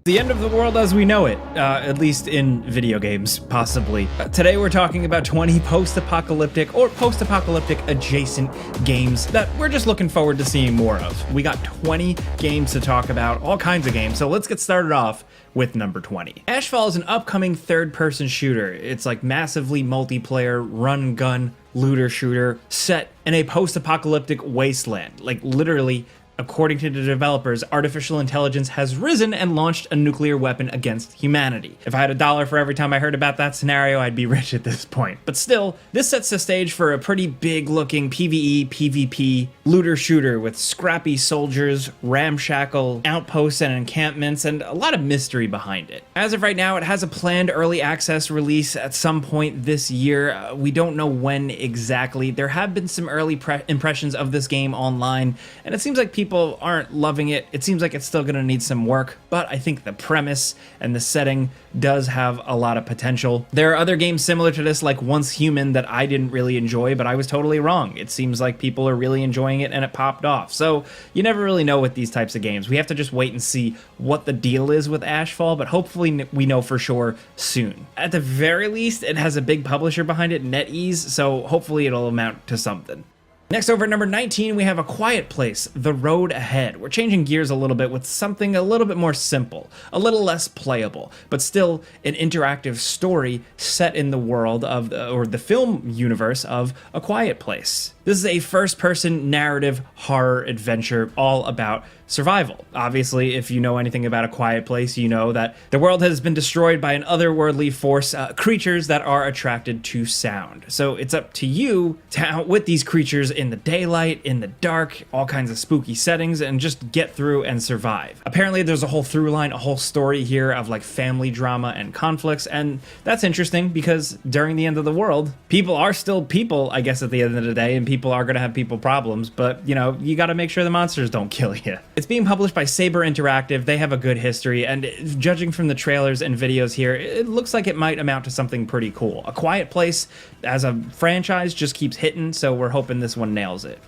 The end of the world as we know it, at least in video games, possibly. Today we're talking about 20 post-apocalyptic or post-apocalyptic adjacent games that we're just looking forward to seeing more of. We got 20 games to talk about, all kinds of games, so let's get started off with number 20. Ashfall is an upcoming third-person shooter. It's like massively multiplayer, run-gun, looter shooter set in a post-apocalyptic wasteland. Like literally, according to the developers, artificial intelligence has risen and launched a nuclear weapon against humanity. If I had $1 for every time I heard about that scenario, I'd be rich at this point. But still, this sets the stage for a pretty big-looking PvE, PvP looter shooter with scrappy soldiers, ramshackle outposts and encampments, and a lot of mystery behind it. As of right now, it has a planned early access release at some point this year. We don't know when exactly. There have been some early impressions of this game online, and it seems like people aren't loving it. It seems like it's still going to need some work, but I think the premise and the setting does have a lot of potential. There are other games similar to this, like Once Human, that I didn't really enjoy, but I was totally wrong. It seems like people are really enjoying it and it popped off. So you never really know with these types of games. We have to just wait and see what the deal is with Ashfall, but hopefully we know for sure soon. At the very least, it has a big publisher behind it, NetEase, so hopefully it'll amount to something. Next, over at number 19, we have A Quiet Place, The Road Ahead. We're changing gears a little bit with something a little bit more simple, a little less playable, but still an interactive story set in the world of, the film universe of A Quiet Place. This is a first-person narrative horror adventure all about survival. Obviously, if you know anything about A Quiet Place, you know that the world has been destroyed by an otherworldly force, creatures that are attracted to sound. So it's up to you to outwit these creatures in the daylight, in the dark, all kinds of spooky settings, and just get through and survive. Apparently, there's a whole through line, a whole story here of like family drama and conflicts, and that's interesting because during the end of the world, people are still people, I guess, at the end of the day, and people are going to have people problems, but you know, you got to make sure the monsters don't kill you. It's being published by Saber Interactive. They have a good history, and judging from the trailers and videos here, it looks like it might amount to something pretty cool. A Quiet Place as a franchise just keeps hitting, so we're hoping this one nails it.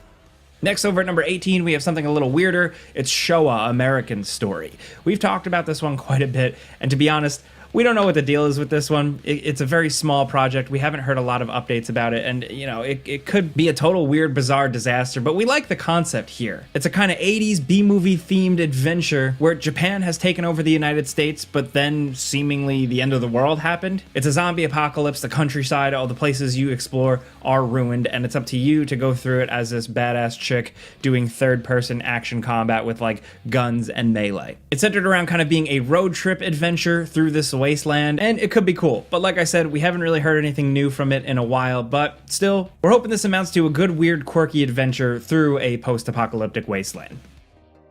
Next, over at number 18, we have something a little weirder. It's Showa American Story. We've talked about this one quite a bit, and to be honest, we don't know what the deal is with this one. It's a very small project. We haven't heard a lot of updates about it, and you know, it could be a total weird, bizarre disaster, but we like the concept here. It's a kind of 80s B-movie themed adventure where Japan has taken over the United States, but then seemingly the end of the world happened. It's a zombie apocalypse. The countryside, all the places you explore are ruined, and it's up to you to go through it as this badass chick doing third-person action combat with like guns and melee. It's centered around kind of being a road trip adventure through this wasteland, and it could be cool, but like I said, we haven't really heard anything new from it in a while, but still, we're hoping this amounts to a good, weird, quirky adventure through a post-apocalyptic wasteland.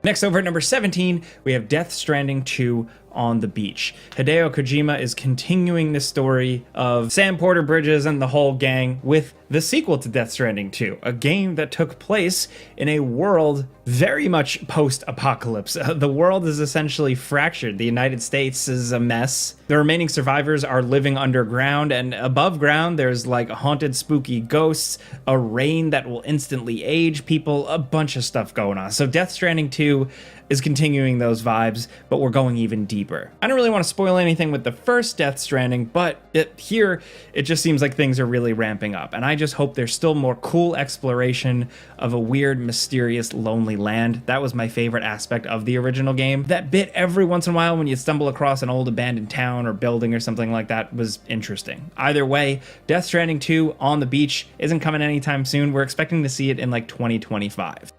Next, over at number 17, we have Death Stranding 2 on the Beach. Hideo Kojima is continuing the story of Sam Porter Bridges and the whole gang with the sequel to Death Stranding 2, a game that took place in a world very much post-apocalypse. The world is essentially fractured. The United States is a mess. The remaining survivors are living underground, and above ground there's like haunted, spooky ghosts, a rain that will instantly age people, a bunch of stuff going on. So Death Stranding 2 is continuing those vibes, but we're going even deeper. I don't really want to spoil anything with the first Death Stranding, but here it just seems like things are really ramping up, and I just hope there's still more cool exploration of a weird, mysterious, lonely land. That was my favorite aspect of the original game. That bit every once in a while when you stumble across an old abandoned town or building or something like that was interesting. Either way, Death Stranding 2 on the Beach isn't coming anytime soon. We're expecting to see it in like 2025.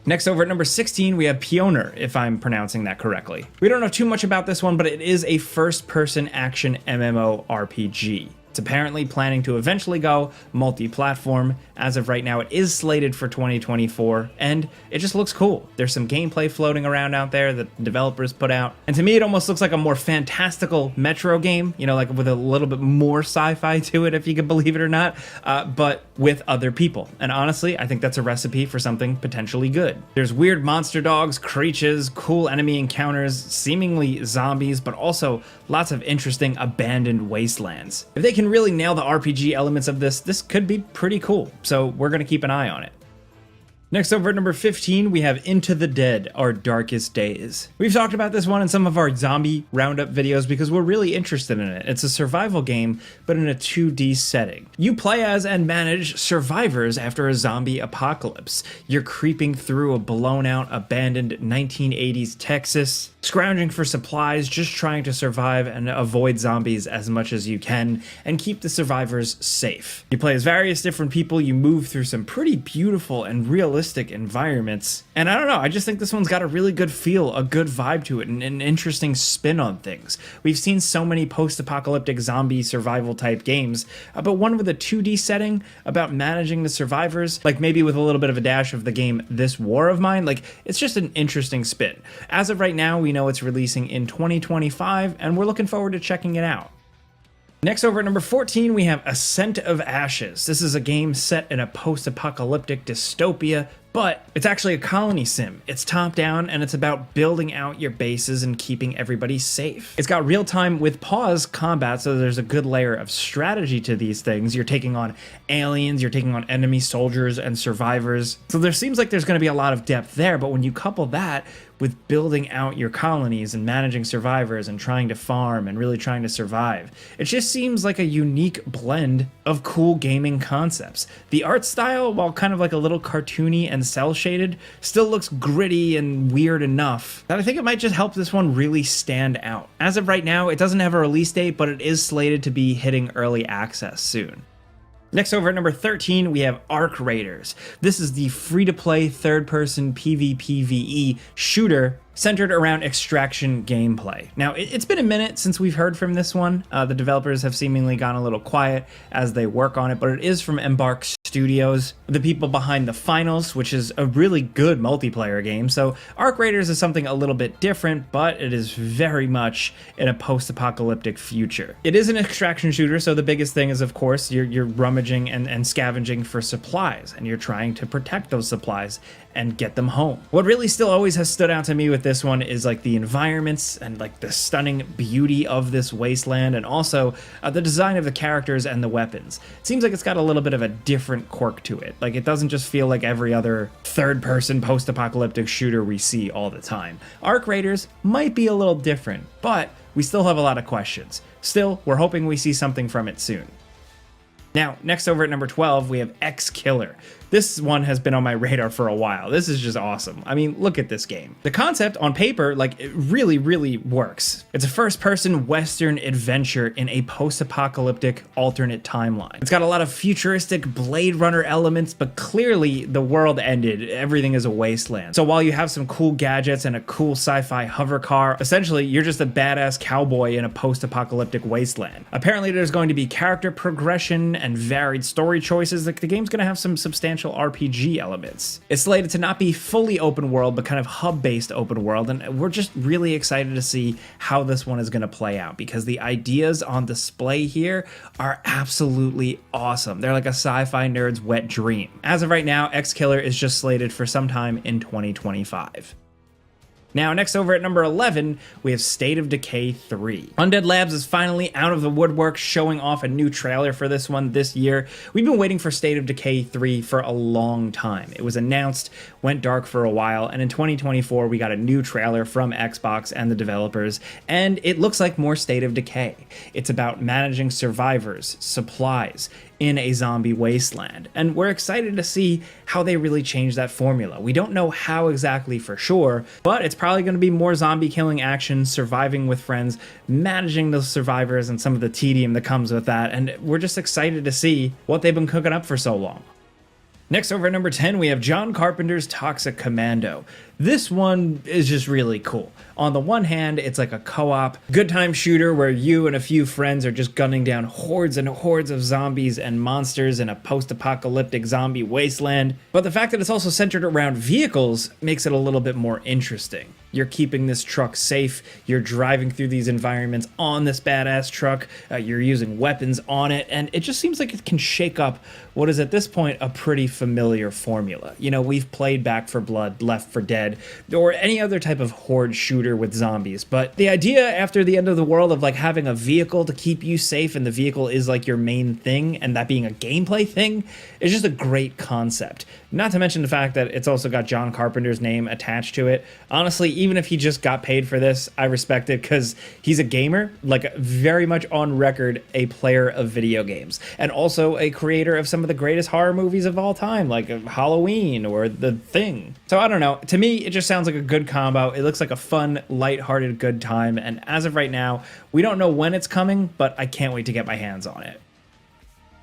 Next, over at number 16, we have Pioner, if I'm pronouncing that correctly. We don't know too much about this one, but it is a first-person action MMORPG. It's apparently planning to eventually go multi-platform. As of right now, it is slated for 2024, and it just looks cool. There's some gameplay floating around out there that developers put out, and to me it almost looks like a more fantastical Metro game, you know, like with a little bit more sci-fi to it, if you can believe it or not, but with other people. And honestly, I think that's a recipe for something potentially good. There's weird monster dogs, creatures, cool enemy encounters, seemingly zombies, but also lots of interesting abandoned wastelands. If they can really nail the RPG elements of this could be pretty cool, so we're going to keep an eye on it. Next over at number 15, we have Into the Dead, Our Darkest Days. We've talked about this one in some of our zombie roundup videos because we're really interested in it. It's a survival game, but in a 2D setting. You play as and manage survivors after a zombie apocalypse. You're creeping through a blown out, abandoned 1980s Texas, scrounging for supplies, just trying to survive and avoid zombies as much as you can, and keep the survivors safe. You play as various different people, you move through some pretty beautiful and realistic environments, and I don't know, I just think this one's got a really good feel, a good vibe to it, and an interesting spin on things. We've seen so many post-apocalyptic zombie survival type games, but one with a 2D setting about managing the survivors, like maybe with a little bit of a dash of the game This War of Mine, like it's just an interesting spin. As of right now, we know it's releasing in 2025, and we're looking forward to checking it out. Next over at number 14, we have Ascent of Ashes. This is a game set in a post-apocalyptic dystopia, but it's actually a colony sim. It's top-down, and it's about building out your bases and keeping everybody safe. It's got real-time with pause combat, so there's a good layer of strategy to these things. You're taking on aliens, you're taking on enemy soldiers and survivors. So there seems like there's going to be a lot of depth there, but when you couple that with building out your colonies and managing survivors and trying to farm and really trying to survive, it just seems like a unique blend of cool gaming concepts. The art style, while kind of like a little cartoony and cel-shaded, still looks gritty and weird enough that I think it might just help this one really stand out. As of right now, it doesn't have a release date, but it is slated to be hitting early access soon. Next over at number 13, we have Arc Raiders. This is the free-to-play third-person PvPvE shooter centered around extraction gameplay. Now, it's been a minute since we've heard from this one. The developers have seemingly gone a little quiet as they work on it, but it is from Embark Studios, the people behind The Finals, which is a really good multiplayer game. So Arc Raiders is something a little bit different, but it is very much in a post-apocalyptic future. It is an extraction shooter, so the biggest thing is, of course, you're rummaging and scavenging for supplies, and you're trying to protect those supplies and get them home. What really still always has stood out to me with this one is like the environments and like the stunning beauty of this wasteland, and also the design of the characters and the weapons. It seems like it's got a little bit of a different quirk to it. Like, it doesn't just feel like every other third-person post-apocalyptic shooter we see all the time. Arc Raiders might be a little different, but we still have a lot of questions. Still, we're hoping we see something from it soon. Now, next over at number 12, we have Exekiller. This one has been on my radar for a while. This is just awesome. I mean, look at this game. The concept on paper, like, it really, really works. It's a first-person Western adventure in a post-apocalyptic alternate timeline. It's got a lot of futuristic Blade Runner elements, but clearly the world ended. Everything is a wasteland. So while you have some cool gadgets and a cool sci-fi hover car, essentially you're just a badass cowboy in a post-apocalyptic wasteland. Apparently there's going to be character progression and varied story choices. Like, the game's gonna have some substantial RPG elements. It's slated to not be fully open world, but kind of hub-based open world, and we're just really excited to see how this one is going to play out, because the ideas on display here are absolutely awesome. They're like a sci-fi nerd's wet dream. As of right now, Exekiller is just slated for sometime in 2025. Now, next over at number 11, we have State of Decay 3. Undead Labs is finally out of the woodwork, showing off a new trailer for this one this year. We've been waiting for State of Decay 3 for a long time. It was announced, went dark for a while, and in 2024 we got a new trailer from Xbox and the developers, and it looks like more State of Decay. It's about managing survivors, supplies, in a zombie wasteland, and we're excited to see how they really change that formula. We don't know how exactly for sure, but it's probably going to be more zombie killing action, surviving with friends, managing those survivors and some of the tedium that comes with that, and we're just excited to see what they've been cooking up for so long. Next over at number 10, we have John Carpenter's Toxic Commando. This one is just really cool. On the one hand, it's like a co-op, good time shooter where you and a few friends are just gunning down hordes and hordes of zombies and monsters in a post-apocalyptic zombie wasteland. But the fact that it's also centered around vehicles makes it a little bit more interesting. You're keeping this truck safe. You're driving through these environments on this badass truck. You're using weapons on it, and it just seems like it can shake up what is at this point a pretty familiar formula. You know, we've played Back 4 Blood, Left 4 Dead, or any other type of horde shooter with zombies, but the idea after the end of the world of like having a vehicle to keep you safe, and the vehicle is like your main thing, and that being a gameplay thing, is just a great concept. Not to mention the fact that it's also got John Carpenter's name attached to it. Honestly, even if he just got paid for this, I respect it because he's a gamer, like very much on record a player of video games, and also a creator of some of the greatest horror movies of all time, like Halloween or The Thing. So I don't know, to me it just sounds like a good combo. It looks like a fun, lighthearted good time, and as of right now, we don't know when it's coming, but I can't wait to get my hands on it.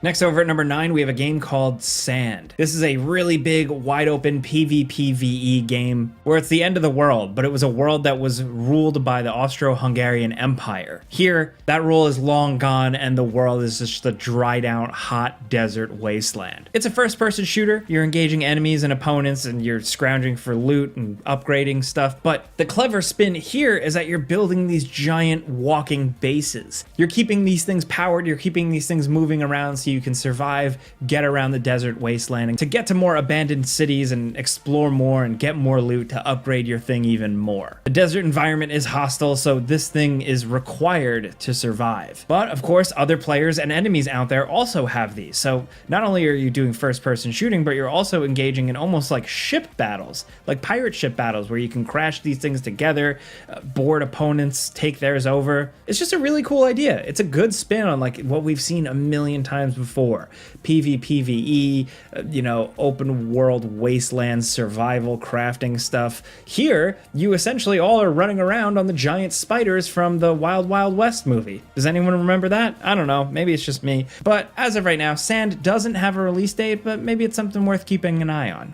Next, over at number 9, we have a game called Sand. This is a really big, wide-open PvPvE game where it's the end of the world, but it was a world that was ruled by the Austro-Hungarian Empire. Here, that rule is long gone, and the world is just a dried-out, hot desert wasteland. It's a first-person shooter. You're engaging enemies and opponents, and you're scrounging for loot and upgrading stuff, but the clever spin here is that you're building these giant walking bases. You're keeping these things powered, you're keeping these things moving around so you can survive, get around the desert wasteland, and to get to more abandoned cities and explore more and get more loot to upgrade your thing even more. The desert environment is hostile, so this thing is required to survive. But of course, other players and enemies out there also have these, so not only are you doing first-person shooting, but you're also engaging in almost like ship battles, like pirate ship battles, where you can crash these things together, board opponents, take theirs over. It's just a really cool idea. It's a good spin on like what we've seen a million times before. PvPvE, you know, open world wasteland survival crafting stuff. Here, you essentially all are running around on the giant spiders from the Wild Wild West movie. Does anyone remember that? I don't know, maybe it's just me. But as of right now, Sand doesn't have a release date, but maybe it's something worth keeping an eye on.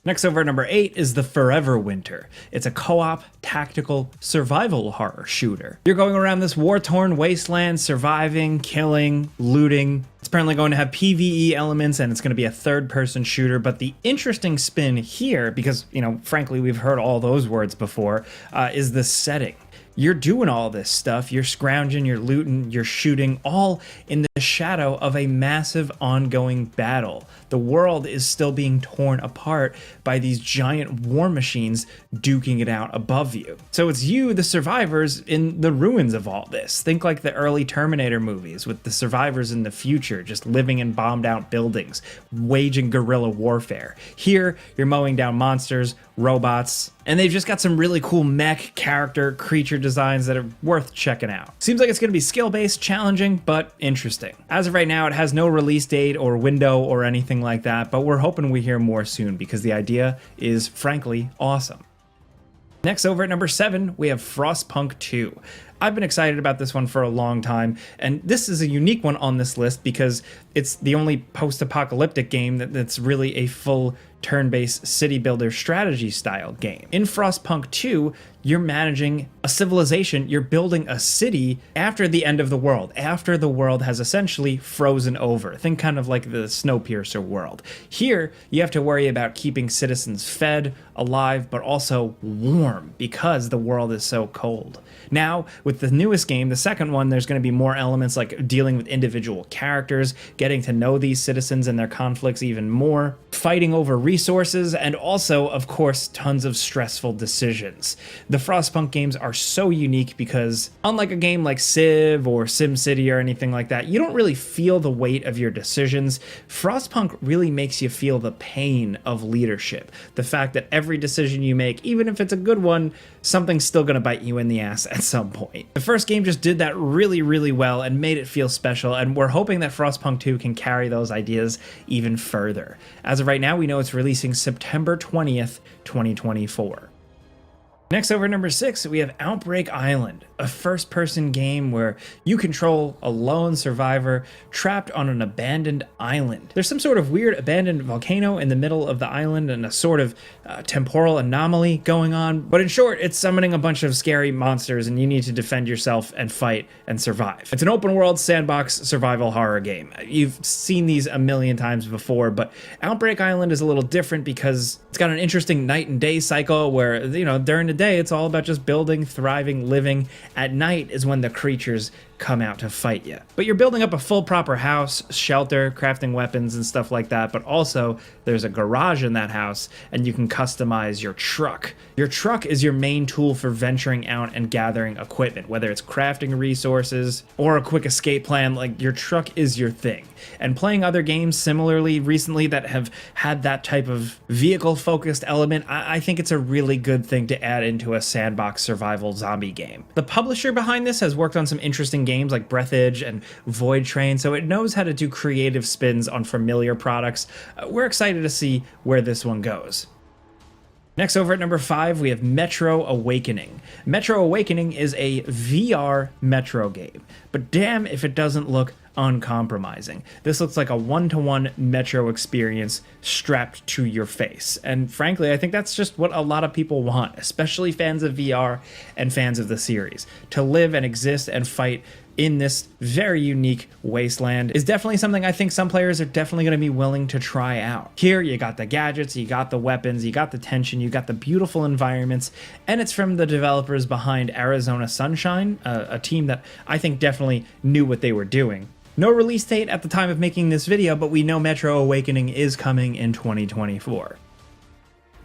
Next, over at number 8 is The Forever Winter. It's a co-op, tactical, survival horror shooter. You're going around this war-torn wasteland, surviving, killing, looting. It's apparently going to have PvE elements, and it's going to be a third-person shooter, but the interesting spin here, because, you know, frankly, we've heard all those words before, is the setting. You're doing all this stuff, you're scrounging, you're looting, you're shooting, all in the shadow of a massive ongoing battle. The world is still being torn apart by these giant war machines duking it out above you. So it's you, the survivors, in the ruins of all this. Think like the early Terminator movies with the survivors in the future just living in bombed out buildings, waging guerrilla warfare. Here, you're mowing down monsters, robots, and they've just got some really cool mech, character, creature designs that are worth checking out. Seems like it's going to be skill-based, challenging, but interesting. As of right now, it has no release date or window or anything like that, but we're hoping we hear more soon because the idea is, frankly, awesome. Next, over at number 7, we have Frostpunk 2. I've been excited about this one for a long time, and this is a unique one on this list because it's the only post-apocalyptic game that's really a full turn-based city builder strategy style game. In Frostpunk 2, you're managing a civilization, you're building a city after the end of the world, after the world has essentially frozen over. Think kind of like the Snowpiercer world. Here, you have to worry about keeping citizens fed, alive, but also warm because the world is so cold. Now, with the newest game, the second one, there's going to be more elements like dealing with individual characters, getting to know these citizens and their conflicts even more, fighting over resources, and also, of course, tons of stressful decisions. The Frostpunk games are so unique because, unlike a game like Civ or SimCity or anything like that, you don't really feel the weight of your decisions. Frostpunk really makes you feel the pain of leadership. The fact that every decision you make, even if it's a good one, something's still going to bite you in the ass at some point. The first game just did that really, really well and made it feel special, and we're hoping that Frostpunk 2 can carry those ideas even further. As of right now, we know it's releasing September 20th, 2024. Next, over at number 6, we have Outbreak Island, a first-person game where you control a lone survivor trapped on an abandoned island. There's some sort of weird abandoned volcano in the middle of the island and a sort of temporal anomaly going on, but in short, it's summoning a bunch of scary monsters and you need to defend yourself and fight and survive. It's an open-world sandbox survival horror game. You've seen these a million times before, but Outbreak Island is a little different because it's got an interesting night and day cycle where, you know, during the day, it's all about just building, thriving, living. At night is when the creatures come out to fight you. But you're building up a full proper house, shelter, crafting weapons and stuff like that, but also there's a garage in that house and you can customize your truck. Your truck is your main tool for venturing out and gathering equipment, whether it's crafting resources or a quick escape plan. Like, your truck is your thing. And playing other games similarly recently that have had that type of vehicle-focused element, I think it's a really good thing to add into a sandbox survival zombie game. The publisher behind this has worked on some interesting games like Breath Edge and Void Train, so it knows how to do creative spins on familiar products. We're excited to see where this one goes. Next, over at number 5, we have Metro Awakening. Metro Awakening is a VR Metro game, but damn if it doesn't look uncompromising. This looks like a one-to-one Metro experience strapped to your face. And frankly, I think that's just what a lot of people want, especially fans of VR and fans of the series. To live and exist and fight in this very unique wasteland is definitely something I think some players are definitely going to be willing to try out. Here, you got the gadgets, you got the weapons, you got the tension, you got the beautiful environments, and it's from the developers behind Arizona Sunshine, a team that I think definitely knew what they were doing. No release date at the time of making this video, but we know Metro Awakening is coming in 2024.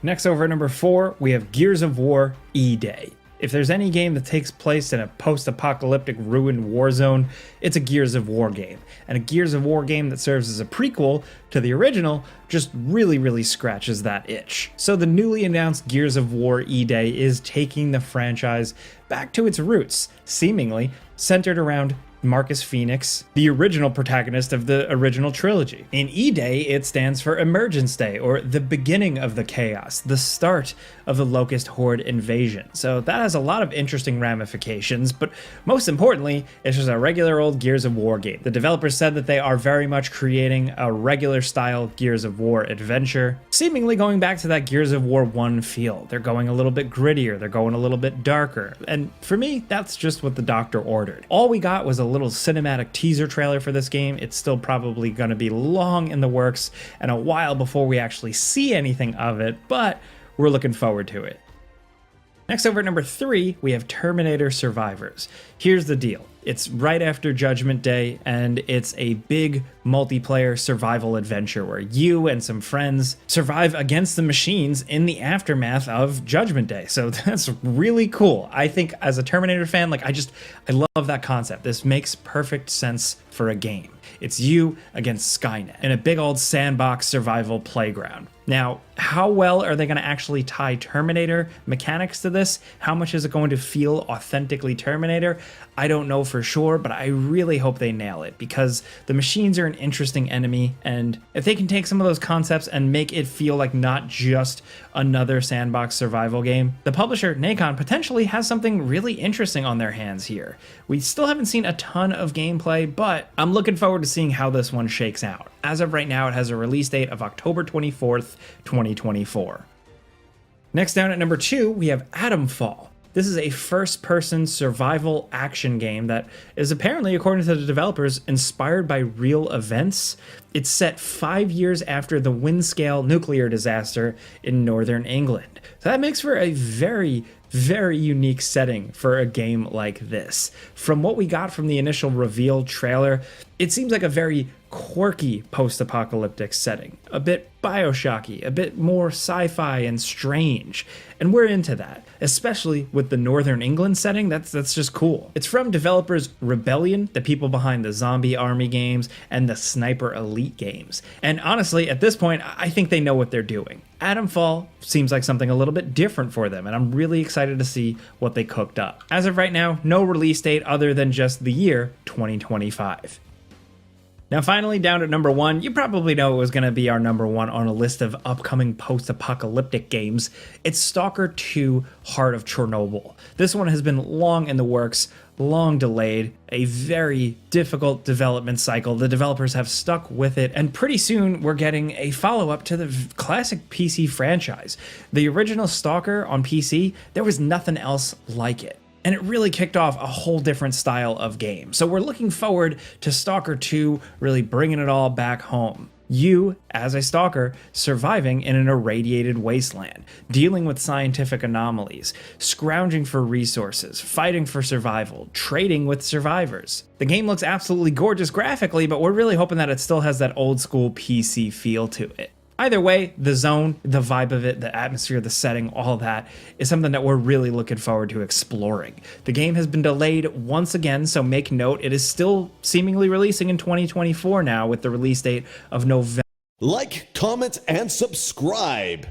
Next, over at number 4, we have Gears of War E-Day. If there's any game that takes place in a post-apocalyptic ruined war zone, it's a Gears of War game. And a Gears of War game that serves as a prequel to the original just really scratches that itch. So the newly announced Gears of War E-Day is taking the franchise back to its roots, seemingly centered around Marcus Phoenix, the original protagonist of the original trilogy. In E-Day, it stands for Emergence Day, or the beginning of the chaos, the start of the Locust Horde invasion. So that has a lot of interesting ramifications, but most importantly, it's just a regular old Gears of War game. The developers said that they are very much creating a regular style Gears of War adventure, seemingly going back to that Gears of War 1 feel. They're going a little bit grittier, they're going a little bit darker, and for me, that's just what the doctor ordered. All we got was a little cinematic teaser trailer for this game. It's still probably going to be long in the works and a while before we actually see anything of it, but we're looking forward to it. Next, over at number 3, we have Terminator Survivors. Here's the deal. It's right after Judgment Day, and it's a big multiplayer survival adventure where you and some friends survive against the machines in the aftermath of Judgment Day. So that's really cool. I think as a Terminator fan, I love that concept. This makes perfect sense for a game. It's you against Skynet in a big old sandbox survival playground. Now, how well are they going to actually tie Terminator mechanics to this? How much is it going to feel authentically Terminator? I don't know for sure, but I really hope they nail it, because the machines are an interesting enemy, and if they can take some of those concepts and make it feel like not just another sandbox survival game, the publisher, Nacon, potentially has something really interesting on their hands here. We still haven't seen a ton of gameplay, but I'm looking forward to seeing how this one shakes out. As of right now, it has a release date of October 24th, 2024. Next, down at number 2, we have Atomfall. This is a first-person survival action game that is apparently, according to the developers, inspired by real events. It's set 5 years after the Windscale nuclear disaster in northern England. So that makes for a very unique setting for a game like this. From what we got from the initial reveal trailer, it seems like a very quirky post-apocalyptic setting, a bit Bioshocky, a bit more sci-fi and strange, and we're into that, especially with the Northern England setting. That's just cool. It's from developers Rebellion, the people behind the Zombie Army games and the Sniper Elite games, and honestly, at this point, I think they know what they're doing. Atomfall seems like something a little bit different for them, and I'm really excited to see what they cooked up. As of right now, no release date other than just the year 2025. Now finally, down at number 1, you probably know it was going to be our number 1 on a list of upcoming post-apocalyptic games. It's Stalker 2: Heart of Chernobyl. This one has been long in the works, long delayed, a very difficult development cycle. The developers have stuck with it, and pretty soon we're getting a follow-up to the classic PC franchise. The original Stalker on PC, there was nothing else like it. And it really kicked off a whole different style of game. So we're looking forward to Stalker 2 really bringing it all back home. You, as a stalker, surviving in an irradiated wasteland, dealing with scientific anomalies, scrounging for resources, fighting for survival, trading with survivors. The game looks absolutely gorgeous graphically, but we're really hoping that it still has that old school PC feel to it. Either way, the zone, the vibe of it, the atmosphere, the setting, all that is something that we're really looking forward to exploring. The game has been delayed once again, so make note, it is still seemingly releasing in 2024 now with the release date of November. Like, comment, and subscribe.